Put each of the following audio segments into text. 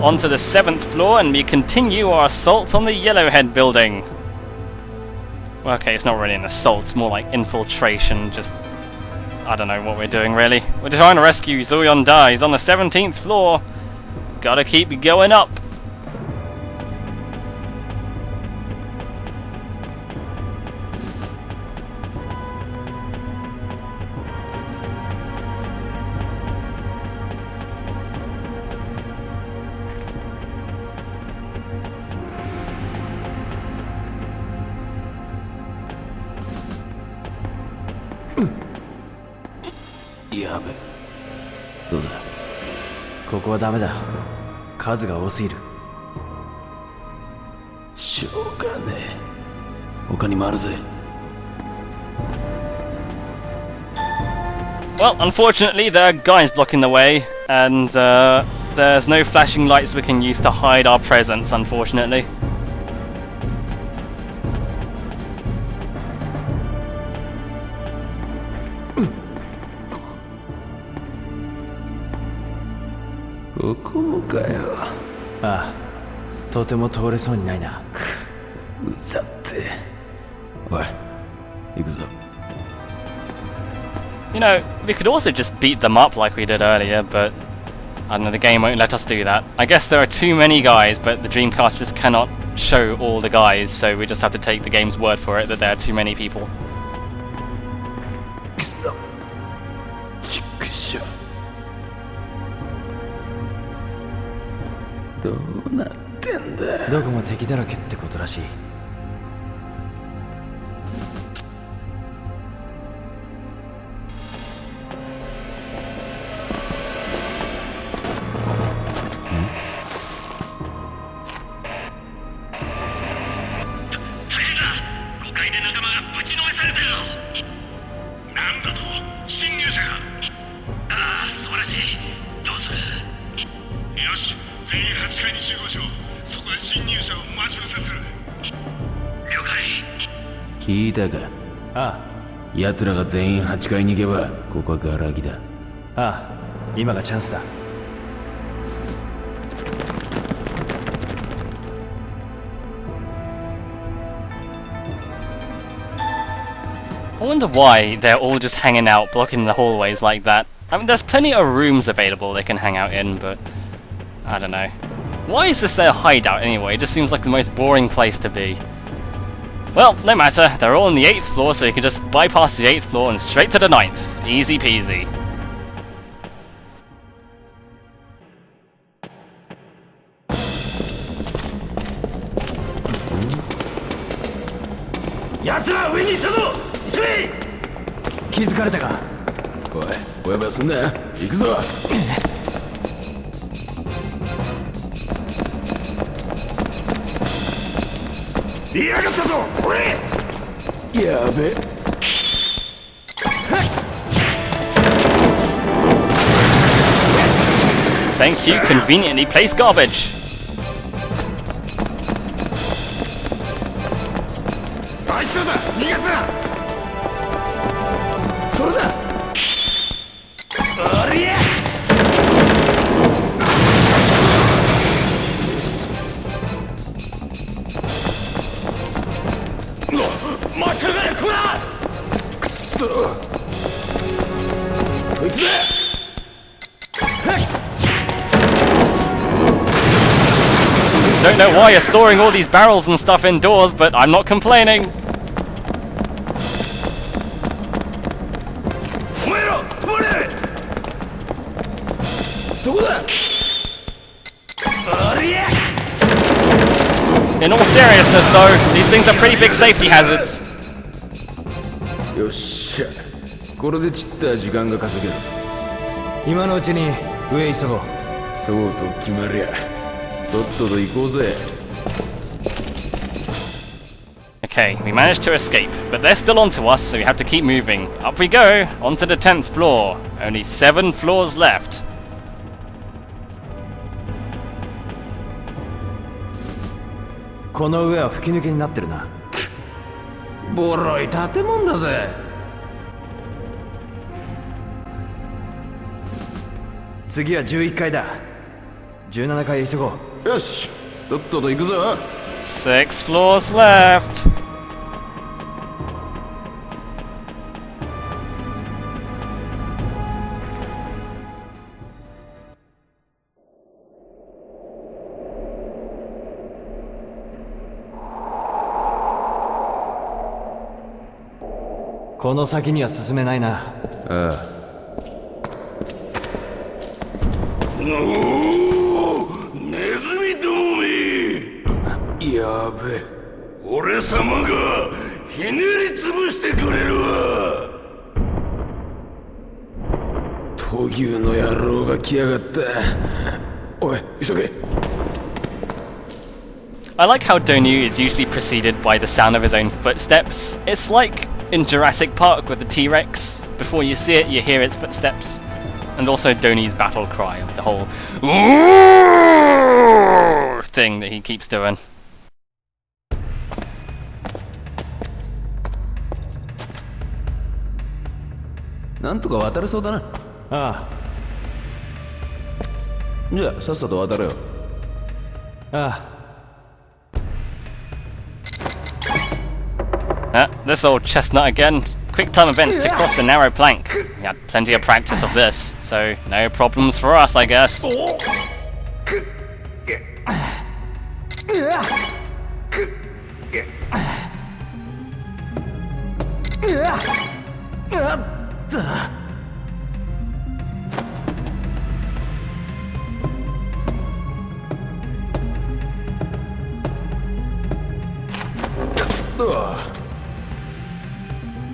onto the 7th floor and we continue our assault on the Yellowhead building. Well, okay, it's not really an assault, it's more like infiltration, just... I don't know what we're doing, really. We're trying to rescue Yuan. He's on the 17th floor. Gotta keep going up.やべ。どうだ。ここはダメだ。数が多すぎる。しょうがねえ。他にもあるぜ。Well, unfortunately, there are guys blocking the way, and there's no flashing lights we can use to hide our presence, unfortunately. Ah, とても通れそうにないな。うざって。おい、行くぞ。You know, we could also just beat them up like we did earlier, but I don't know, the game won't let us do that. I guess there are too many guys, but the Dreamcast just cannot show all the guys, so we just have to take the game's word for it that there are too many people. くそ。ちくしょ。どうなってんだ。どこも敵だらけってことらしい。聞いたか。ああ。奴らが全員8階に行けばここはガラ空きだ。ああ、今がチャンスだ。I wonder why they're all just hanging out, blocking the hallways like that. I mean, there's plenty of rooms available they can hang out in, but I don't know. Why is this their hideout anyway? It just seems like the most boring place to be. Well, no matter, they're all on the 8th floor, so you can just bypass the 8th floor and straight to the 9th. Easy peasy. Thank you, conveniently placed garbage. Don't know why you're storing all these barrels and stuff indoors, but I'm not complaining. In all seriousness though, these things are pretty big safety hazards. よっしゃ、これでちった時間が稼げる。今のうちに上急ごう。そうと決まりゃ、とっとと行こうぜ。Okay, we managed to escape, but they're still onto us, so we have to keep moving. Up we go, onto the 10th floor. Only 7 floors left. この上は吹き抜けになってるな。ボロい建物だぜ。次は11階だ。17階へ急ごう。よし、とっとと行くぞ。 6 floors left.「この先には進めないな。」ああ。おお、ネズミどもめ。やべ、俺様がひねり潰してくれるわ。闘牛の野郎が来やがった。おい、急げ。 I like how Dou Niu is usually preceded by the sound of his own footsteps. It's like in Jurassic Park with the T-Rex. Before you see it, you hear its footsteps. And also Dou Niu's battle cry of the whole thing that he keeps doing. なんとか渡れそうだな。あじゃあさっさと渡れよ。あ、あ This old chestnut again. Quick time events to cross a narrow plank. We had plenty of practice of this, so no problems for us, I guess. Ah.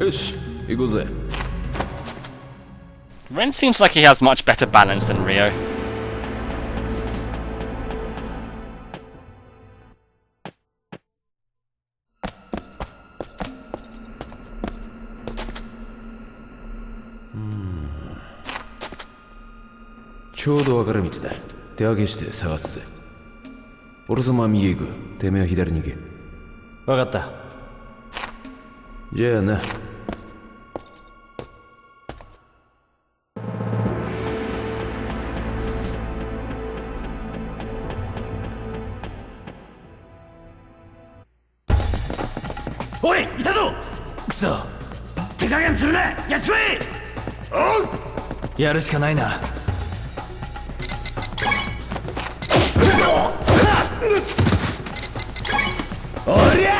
よし、行こうぜ。 Ren seems like he has much better balance than Ryo. Hmm. ちょうど分かれ道だ。手分けして探すぜ。俺様は右へ行く。てめえは左に行け。分かった。じゃあな。おい、いたぞ。くそ、手加減するな。やっちまえ。おう。やるしかないな。おりゃ。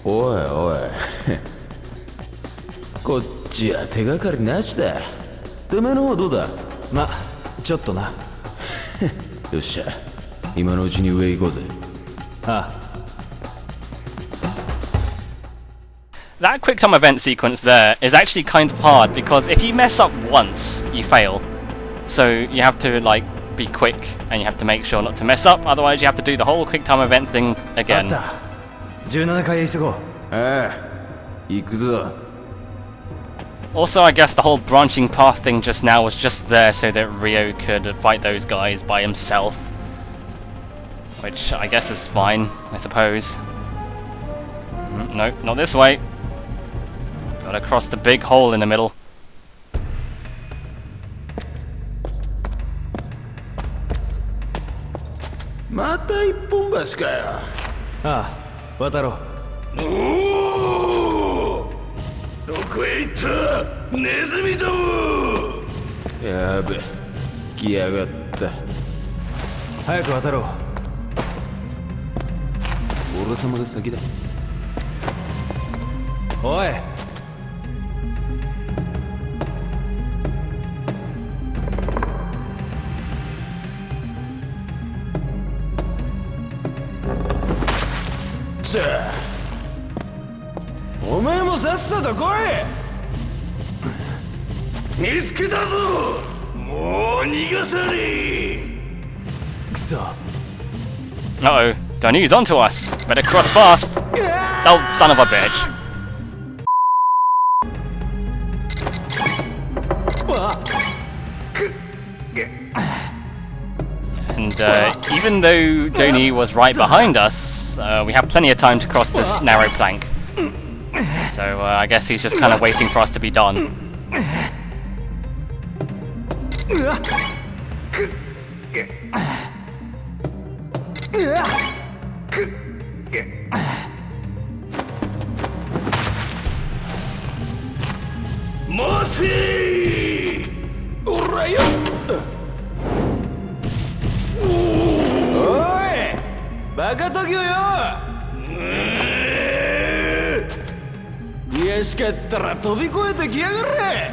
おいおいこっちは手がかりなしだ。てめえの方はどうだ。ま、ちょっとな。よっしゃ、今のうちに上行こうぜ。ああ。 That quick time event sequence there is actually kind of hard because if you mess up once, you fail. So you have to like be quick and you have to make sure not to mess up, otherwise you have to do the whole quick time event thing again. あった。17階へ急ごう。ああ、行くぞ。 Also, I guess the whole branching path thing just now was just there so that Ryo could fight those guys by himself. Which I guess is fine, I suppose. No, not this way. Gotta cross the big hole in the middle. また一本橋かよ。ああ、渡ろう。おお、どこへ行ったネズミども。やべ、来やがった。早く渡ろう。俺様が先だ。おい。お前もさっさと来い。見つけたぞ。もう逃がさねえ。くそ。Uh-oh, Dou Niu's onto us. Better cross fast. Oh, son of a bitch. わっ。And even though Dou Niu was right behind us, we have plenty of time to cross this narrow plank. So I guess he's just kind of waiting for us to be done. Mati! Oi! バカトギョよ。悔しかったら飛び越えてきやがれ。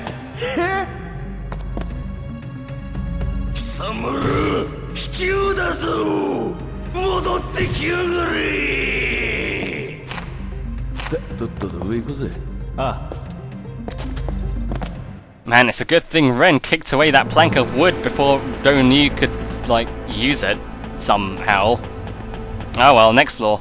貴様ら卑怯だぞ。戻ってきやがれ。さあ、とっとと上行こうぜ。ああ。 Man, it's a good thing Ren kicked away that plank of wood before Dou Niu could, like, use it somehow. Oh well, next floor.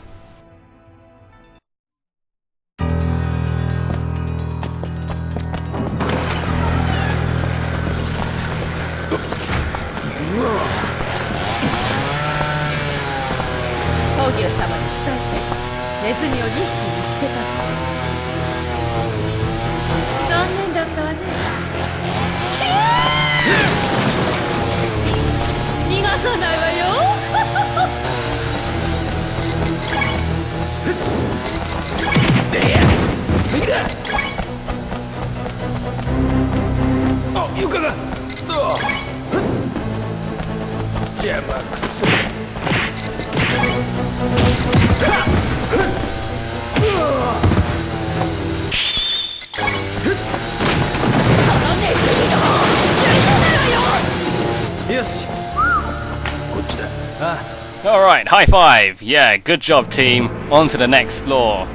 Alright, high five! Yeah, good job team. On to the next floor.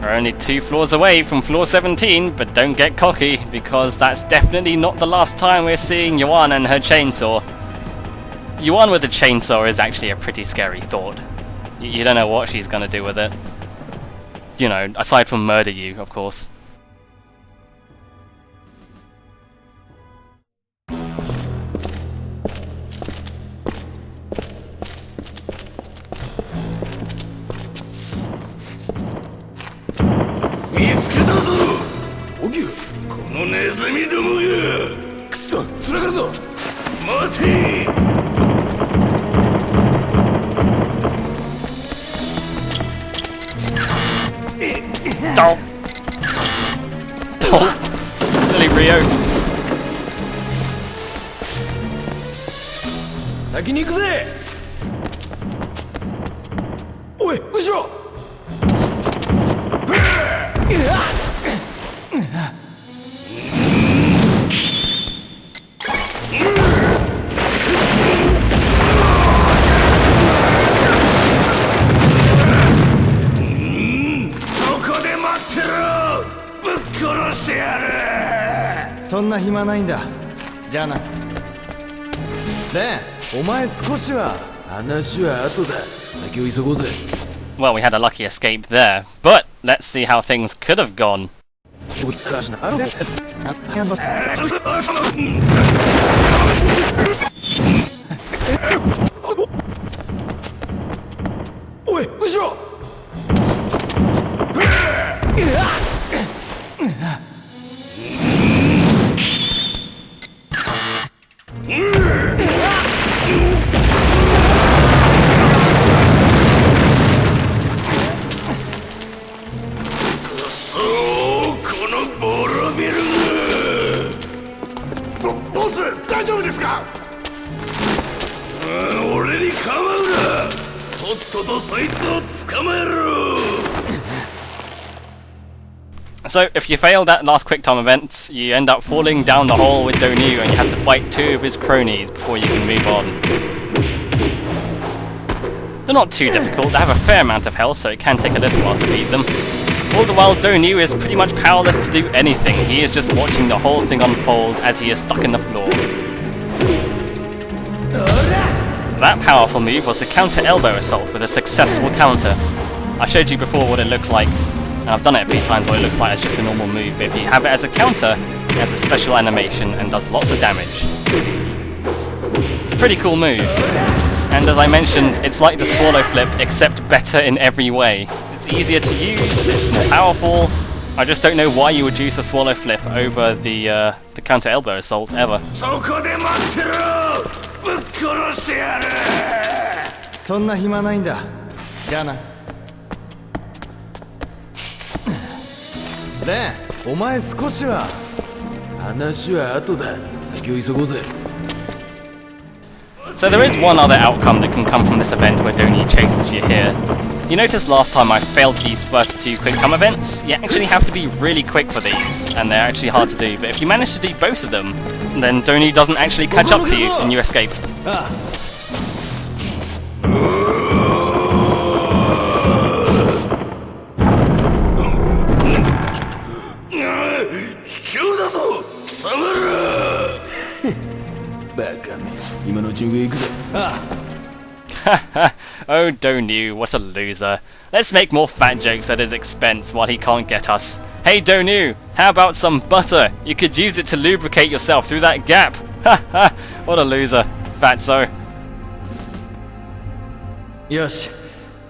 We're only 2 floors away from floor 17, but don't get cocky, because that's definitely not the last time we're seeing Yuan and her chainsaw. Yuan with a chainsaw is actually a pretty scary thought. You don't know what she's gonna do with it. You know, aside from murder you, of course. Don't! Silly Rio! 先に行くぜ。おい、後ろ。そんな暇ないんだ。じゃあな。ねえ、お前少しは話は後だ。先を急ごうぜ。Well, we had a lucky escape there, but let's see how things could have gone. Oi, 後ろ。ボス、大丈夫ですか？俺に構うな。とっととそいつを捕まえろ。 So, if you fail that last quick time event, you end up falling down the hole with Dou Niu and you have to fight 2 of his cronies before you can move on. They're not too difficult, they have a fair amount of health, so it can take a little while to beat them. All the while, Dou Niu is pretty much powerless to do anything. He is just watching the whole thing unfold as he is stuck in the floor. That powerful move was the counter elbow assault with a successful counter. I showed you before what it looked like, and I've done it a few times what it looks like as just a normal move. If you have it as a counter, it has a special animation and does lots of damage. It's a pretty cool move. And as I mentioned, it's like the swallow flip, except better in every way. It's easier to use, it's more powerful. I just don't know why you would use the swallow flip over the counter elbow assault ever. そこで待ってろぶっ殺してやるそんな暇ないんだじゃあなレンお前少しは話は後だ先を急ごうぜ So there is one other outcome that can come from this event where Dou Niu chases you here. You noticed last time I failed these first two quick come events? You actually have to be really quick for these, and they're actually hard to do, but if you manage to do both of them, then Dou Niu doesn't actually catch up to you and you escape. Oh, Dou Niu, what a loser. Let's make more fat jokes at his expense while he can't get us. Hey Dou Niu, how about some butter? You could use it to lubricate yourself through that gap. Ha what a loser. Fatso. よし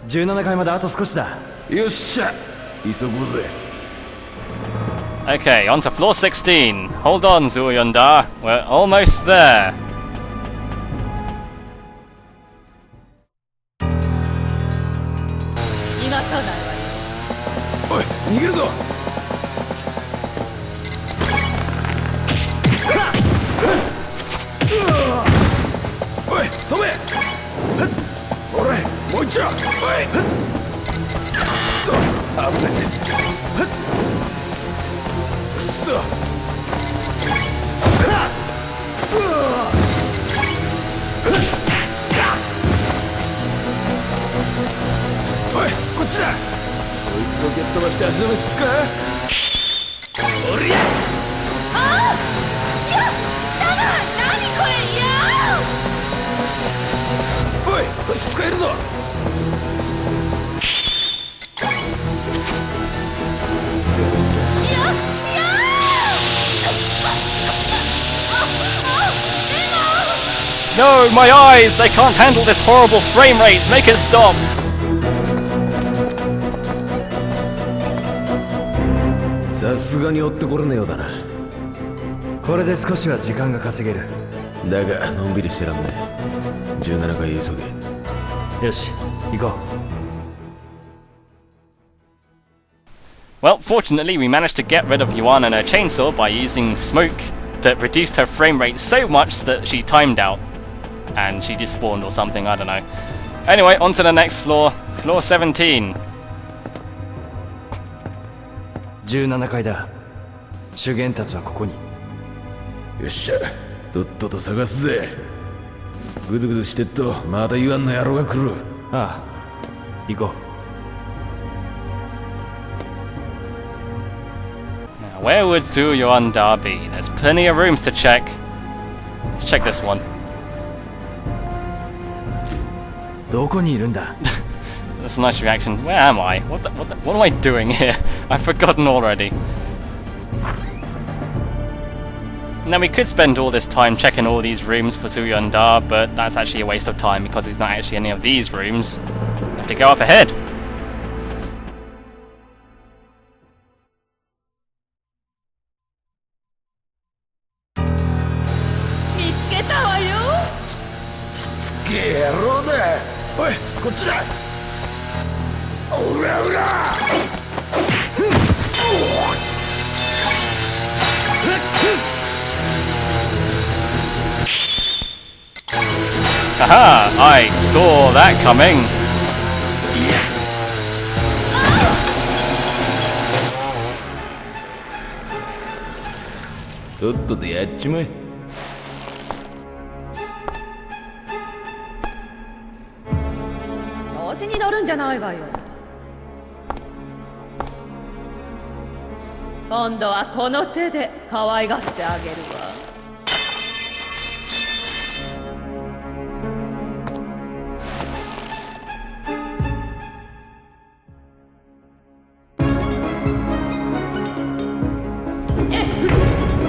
17階まであと少しだよっしゃ急ごうぜ Okay, on to floor 16. Hold on, Zuyanda. We're almost there. おい逃げるぞおい止めおれもう一丁おい危ねえくそおいこっちだこいつを蹴っ飛ばして足止めすっかおりゃあーいやだな何これいやおいそいつ使えるぞいやいやNo, my eyes! They can't handle this horrible frame rate! Make it stop! さすがに追ってこれねえようだなこれで少しは時間が稼げるだがのんびりしてらんねえ17階へ急げよし行こう Well, fortunately we managed to get rid of Yuan and her chainsaw by using smoke that reduced her frame rate so much that she timed out. And she despawned or something, I don't know. Anyway, on to the next floor. Floor 17. 17階だ主元たちはここによっしゃとっとと探すぜグズグズしてっとまたユアンの野郎が来るああ行こう Now, where would Zuyanda be? There's plenty of rooms to check. Let's check this one. どこにいるんだ That's a nice reaction. Where am I? What am I doing here? I've forgotten already. Now we could spend all this time checking all these rooms for Zuyanda, but that's actually a waste of time because there's not actually any of these rooms. We have to go up ahead. Haha! I saw that coming!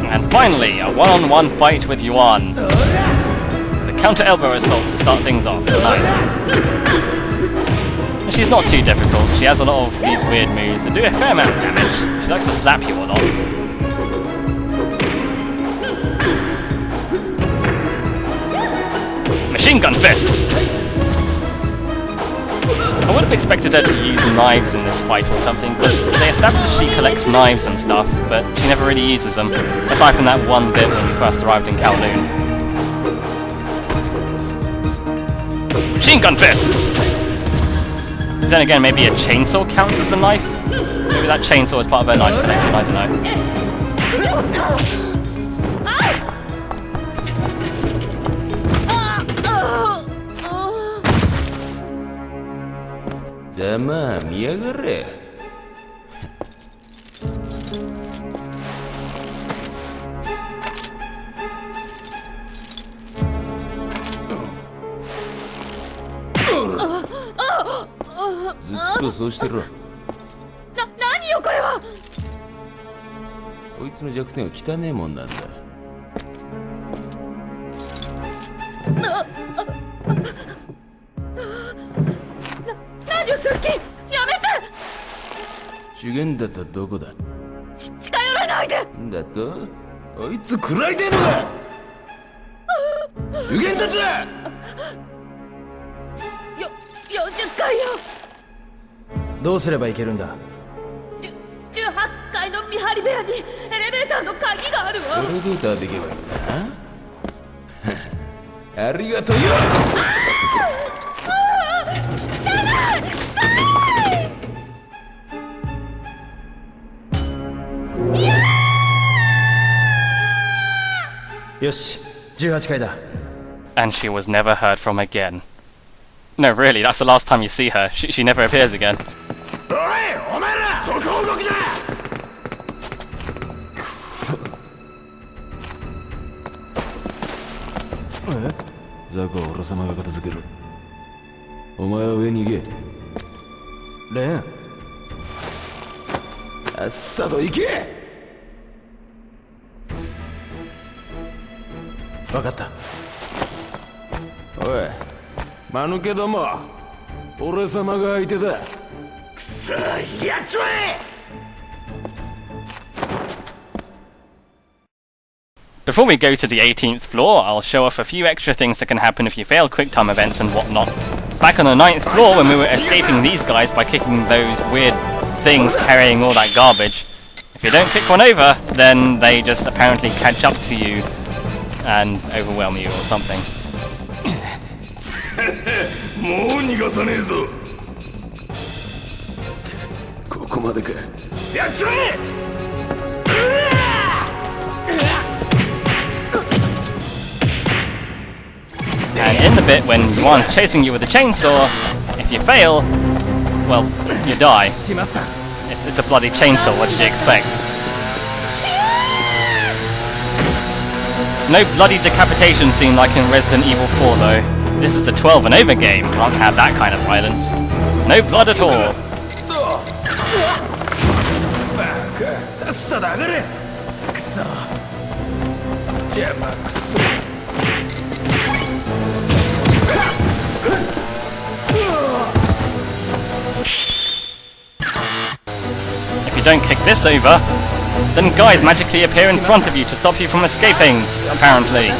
And finally, a one-on-one fight with Yuan. counter elbow assault to start things off. Nice. She's not too difficult. She has a lot of these weird moves that do a fair amount of damage. She likes to slap you a lot. Machine gun fist! I would have expected her to use knives in this fight or something, because they established she collects knives and stuff, but she never really uses them, aside from that one bit when we first arrived in Kowloon. Machine gun fist! Then again, maybe a chainsaw counts as a knife? Maybe that chainsaw is part of her knife collection, I don't know. ざまあ見やがれ。ずっとそうしてろ。何よこれは。こいつの弱点は汚ねえもんなんだ。何をする気？やめて！主元だとどこだ？近寄らないで！んだと？あいつ食らいてえのか？主元たちは40階よ。どうすればいけるんだ？18階の見張り部屋にエレベーターの鍵があるわ。エレベーターで行けばいいんだな。ありがとうよ。よし、18階だ。And she was never heard from again. No, really, that's the last time you see her. She never appears again. おい、お前ら、そこ動きだ。ザコは俺様が片付ける。お前は上に行け。レン、あっさと行け。分かった。おい、間抜けども、俺様が相手だ。くそ、やっちまえ。Before we go to the 18th floor, I'll show off a few extra things that can happen if you fail quick time events and whatnot. Back on the 9th floor, when we were escaping these guys by kicking those weird things carrying all that garbage, if you don't kick one over, then they just apparently catch up to you and overwhelm you or something. もう逃がさねえぞ。ここまでか。やっちまえ。And in the bit when Yuan's chasing you with a chainsaw, if you fail, well, you die. It's a bloody chainsaw, what did you expect? No bloody decapitation scene like in Resident Evil 4 though. This is the 12 and over game, can't have that kind of violence. No blood at all. If you don't kick this over, then guys magically appear in front of you to stop you from escaping, apparently.